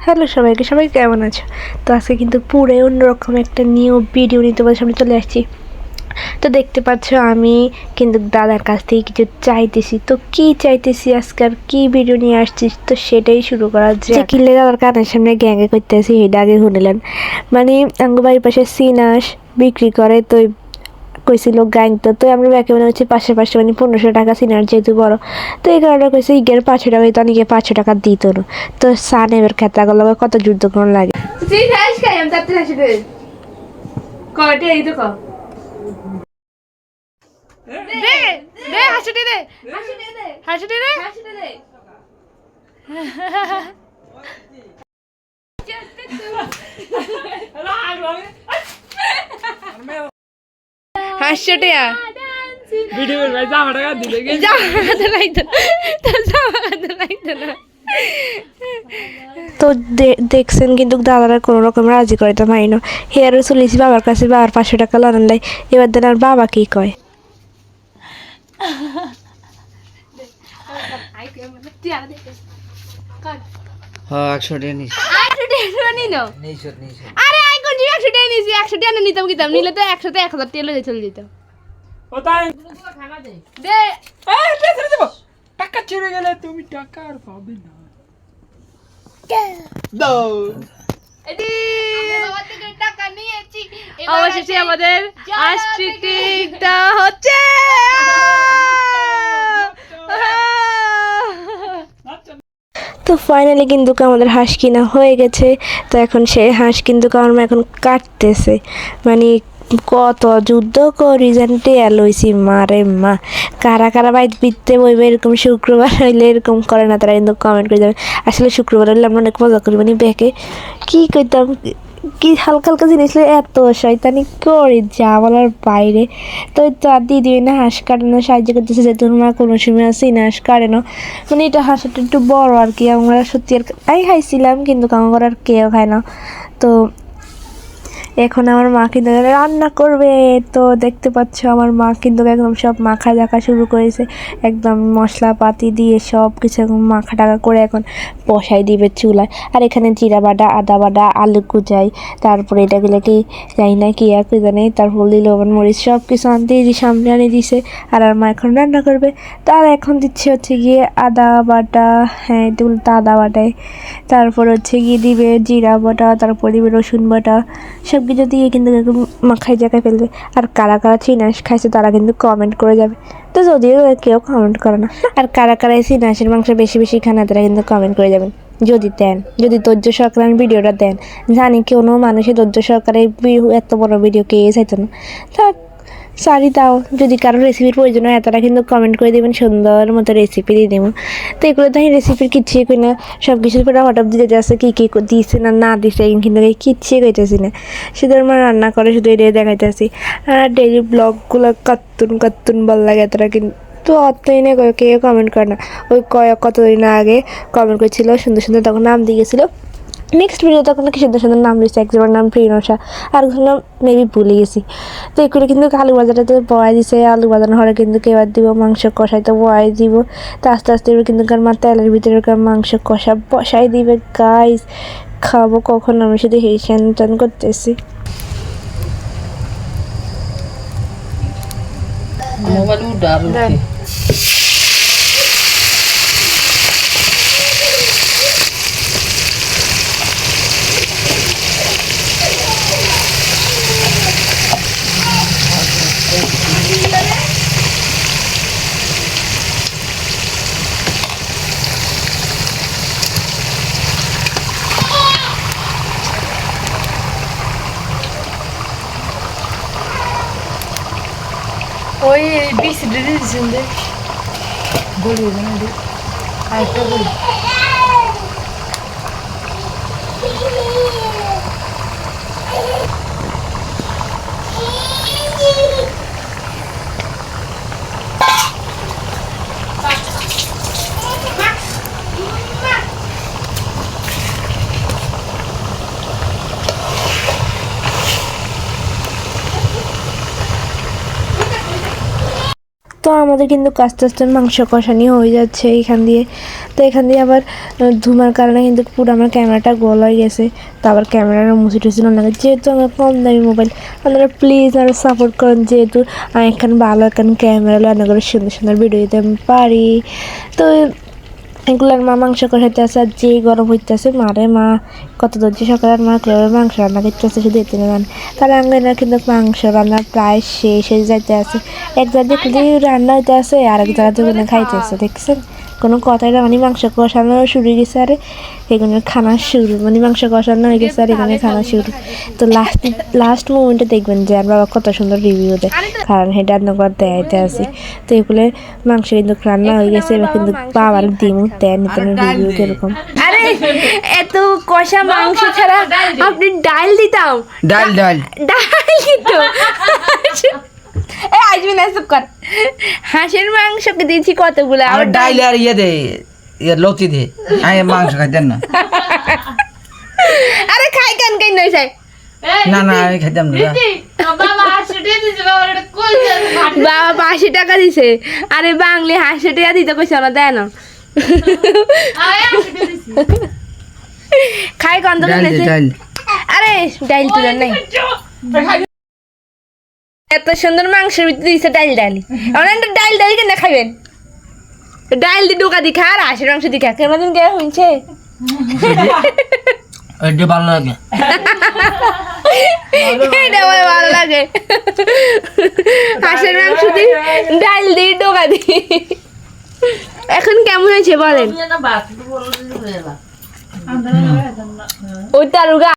Hello সবাইকে, সবাই কেমন আছো? তো আজকে কিন্তু পুরো অন্যরকম একটা নিউ ভিডিও নিয়ে তোমাদের সামনে চলে আসছি। তো দেখতে পাচ্ছ আমি কিন্তু দাদার কাছ থেকে কিছু চাইতেছি। তো কি চাইতেছি, আজকে আর কি ভিডিও নিয়ে আসছি, তো সেটাই শুরু করা যায়। কিনলে দাদার কানের সামনে গ্যাঙ্গে করতেছি, এটা আগে শুনিলেন। মানে বাড়ির পাশে সিনাস বিক্রি করে, তো কইছিল গাইনতো, তো আমরা ব্যাকে মনে হচ্ছে পাশে মানে 1500 টাকা সিনার যেহেতু বড়, তো এই কারণে কইছে ইগের 500 টাকা তো অনেকে 500 টাকা দিত না। তো সানেবের খেতাগুলো কত যুদ্ধ কোন লাগে। তুই খাস খাই আমি তাতে হাসি দে কয়টা এই তো কম দে দে হাসি দে হাসি দে হাসি দে হাসি দে হাসিটা ভিডিও ভাই জামা টাকা দিলে জামাতে লাগতো তো জামাতে লাগতো না। তো দেখছেন কিন্তু দাদারা কোনো রকম রাজি করাইতে পারি না। হেয়ারও চলেছি বাবার কাছে, বাবার 500 টাকা লড়ান লাই। এবার দেন আর বাবা কি কয়, হ্যাঁ 100 টাকা নিস আরে আই কোন 100 টাকা নিছি 100 টাকা নিতাম কিতাম নিলে তো 100 তে 1000 টাকা চলে যেত। ও তাই দে এই পেছনে দেব টাকা ছিড়ে গেলে তুমি টাকা আর পাবে না দাও এদি বাবা থেকে টাকা নিয়েছি অবশেষে আমাদের আস্ট্রিকটা হচ্ছে। তো ফাইনালি কিন্তু আমাদের হাঁস কিনা হয়ে গেছে। তো এখন সেই হাঁস কিন্তু আমার মা এখন কাটতেছে। মানে কত যুদ্ধ করি জানতে এলোইছি মারে মা, কারা কারা বাইত বিতে বইবে এরকম শুক্রবার হইলে এরকম করে না, তারা কিন্তু কমেন্ট করে যাবে। আসলে শুক্রবার হইলে আমরা অনেক মজা করি, মানে ব্যাকে কী করতাম, কি হালকা হালকা জিনিস এত শয়তানি করি যা বলার বাইরে। তো আর দিদি না হাঁস কাটানো সাহায্য করতেছে, যেহেতু মা কোনো সময় আসি না হাঁস কাটে না। মানে এটা হাঁসটা একটু বড় আর কি, আমরা সত্যি আর আমি খাইছিলাম কিন্তু কামার আর কেউ খায় না। তো এখন আমার মা কিন্তু রান্না করবে। তো দেখতে পাচ্ছ আমার মা কিন্তু একদম সব মাখা জাখা শুরু করেছে, একদম মশলাপাতি দিয়ে সব কিছু এখন মাখা টাকা করে এখন বসাই দিবে চুলায়। আর এখানে জিরা বাটা, আদা বাটা, আলু কুচাই, তারপরে এটাগুলো কি যাই না কি এক জানে, তারপর দিল লবণ মরিচ সব কিছু আনতে সামনে আনি দিছে। আর মা এখন রান্না করবে। তার এখন দিচ্ছে হচ্ছে গিয়ে আদা বাটা, হ্যাঁ এগুলো তো আদা বাটায়, তারপর হচ্ছে গিয়ে দিবে জিরা বাটা, তারপর দিবে রসুন বাটা, সব কিছু দিয়ে কিন্তু মাখাই জায়গায় ফেলবে। আর কারা কারা চিনাস খাইছে তারা কিন্তু কমেন্ট করে যাবে। তো যদিও কেউ কমেন্ট করে না, আর কারা কারা এই চিনাসের মাংস বেশি বেশি খানা তারা কিন্তু কমেন্ট করে যাবেন। যদি দেন, যদি ধৈর্য সহকারে ভিডিওটা দেন, জানি কোনো মানুষের ধৈর্য সহকারে এত বড় ভিডিও কে চাইতো না। তা সরি তাও যদি কারো রেসিপির প্রয়োজন হয় তারা কিন্তু কমেন্ট করে দেবেন, সুন্দর মতো রেসিপি দিয়ে দেবো। তো এগুলো তো আমি রেসিপির কিচ্ছুই করি না, সব কিছুর পরে হঠাৎ দিতে যাচ্ছে কী কী দিচ্ছে না না দিচ্ছে কিন্তু কিচ্ছুই কইতেছি না, শুধু আমার রান্না করে শুধু এটাই দেখাইতেছি। আর ডেইলি ব্লগগুলো কার্টুন ভালো লাগে তারা কিন্তু, তো অতই না কেউ কমেন্ট করে না। ওই কতদিন আগে কমেন্ট করেছিল সুন্দর সুন্দর, তখন নাম দিয়ে গেছিলো। নেক্সট ভিডিও তখন কি সুন্দর সুন্দর নাম দিচ্ছে, একজনের নাম প্রিয়নসা, আর একজনের নাম মেবি ভুলে গেছি। তো এগুলো কিন্তু আলু বাজারটাতে বয়াই দিছে, আলু বাজানো হলে কিন্তু কেবার দিব মাংস কষাই, তো বয়াই দিব। তো আস্তে আস্তে কিন্তু আমার তেলের ভিতরে মাংস কষা বসাই দিবে। গাইস খাবো কখন, আমি শুধু হেসেন টান করতেছি। মোবাইল উডার ওই বিসি দিয়েছেন দে বলি না দে আরেকটা বলি তো আমাদের কিন্তু আস্তে আস্তে মাংস কষানি হয়ে যাচ্ছে এখান দিয়ে। তো এখান দিয়ে আবার ধুমার কারণে কিন্তু পুরো আমার ক্যামেরাটা গোল হয়ে গেছে। তো আবার ক্যামেরাটা মুছে টুছে না লাগে, যেহেতু আমার কম দামি মোবাইল। আপনারা প্লিজ আরও সাপোর্ট করেন, যেহেতু আমি এখন ভালো এখন ক্যামেরা রান্না করে সুন্দর সুন্দর ভিডিও দিতে আমি পারি। তো এগুলোর মা মাংস কষাইতে আছে, আর যেই গরম হইতেছে মারে মা কত ধৈর্য সকালে আর মা কীভাবে মাংস রান্না করতে আছে শুধু এতে নেন। তাহলে আমি না কিন্তু মাংস রান্না প্রায় শেষ হয়ে যাইতে আছে। এক জায়গায় দেখলে রান্না হইতে আছে, আরেক জায়গাতে ওখানে খাইতে আছে, দেখছেন কোনো কথাই না, মানে মাংস কষানো শুরু হয়ে গেছে, আরে এখানে খানা শুরু, মানে মাংস কষানো হয়ে গেছে আর এখানে খানা শুরু। তো লাস্ট মোমেন্টে দেখবেন যে আর বাবা কত সুন্দর রিভিউ দেয়, কারণ সেটা রান্নাঘর দেখাইতে আসি। তো এগুলো মাংস কিন্তু রান্না হয়ে গেছে, এবার কিন্তু বাবার দিমু দেয় নিতেন রিভিউ কিরকম। আরে এত কষা মাংস ছাড়া আপনি ডাল দিতাম, ডাল ডাল ডাল দিত। এই আসবি না, চুপ কর। হাঁসের মাংসকে দিয়েছি কতগুলো, আর ডাল আর ইয়ে দে, ইয়ে লতি দে, আমি মাংস খাইতেন না। আরে খাই কেন কেন নয় চাই না না আমি খাইতাম না। বাবা 80 টাকা দিছে, আরে বাংলি 80 টাকা দিতে কইছে না, দেয় না। খাই কন তো ডাল দে, ডাল। আরে ডাইল তুলেন নাই, এত সুন্দর মাংসের ভিতরে দিছে ডাইল ডালি, এখন ডাইল ডালি কেন খাইবেন? ডাইল দি ডোকা দি খা আর হাঁসের মাংস দি খা, কেমন কে শুনছে? এটা ভালো লাগে। এটা আমার ভালো লাগে, হাঁসের মাংস দি ডাইল দি ডোকা দি। এখন কেমন হয়েছে বলেন? ওই তারুগা